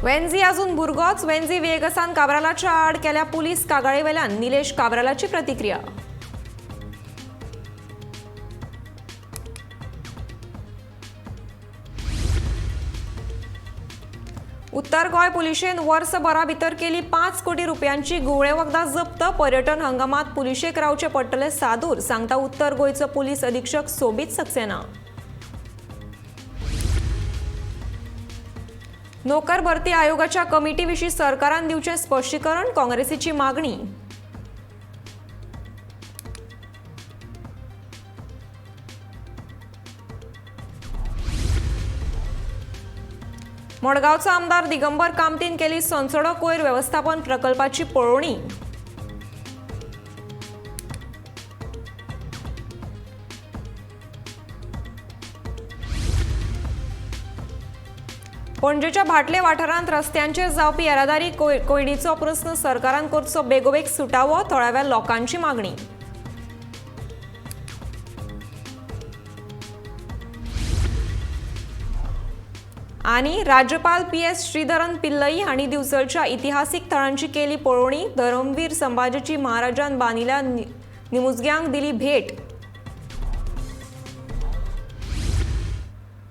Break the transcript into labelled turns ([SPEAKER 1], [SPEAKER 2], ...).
[SPEAKER 1] वेंझी अजून भुरगोच वेंझी वेगसान काब्रालाच्या आड केल्या पुलीस कागाळीवेल्यान निलेश काब्रालाची प्रतिक्रिया. उत्तर गोय पुलिशेन वर्सभरा भितर केली 5 कोटी रुपयांची गुवळे वखदां जप्त. पर्यटन हंगामात पुलिशेक रावचे पडटले सादूर, सांगता उत्तर गोयचो पुलीस अधीक्षक सोबीत सक्सेना. नोकर भरती आयोगाच्या कमिटी विशीं सरकारान दिवचें स्पश्टीकरण, काँग्रेसीची मागणी. मडगावचो आमदार दिगंबर कामतीन केली संसडो कोयर व्यवस्थापन प्रकल्पाची पळोवणी. पणजेच्या भाटले वाठारांत रस्त्यांचेर जावपी येरादारी कोयडीचो प्रस्न सरकारान करचो बेगोबेग सुटावो, थळाव्या लोकांची मागणी. आनी राज्यपाल PS श्रीधरन पिल्लई हांणी दिवचलच्या इतिहासीक थळांची केली पळोवणी. धर्मवीर संभाजीची महाराजान बांदिल्ल्या निमुजग्यांक दिली भेट.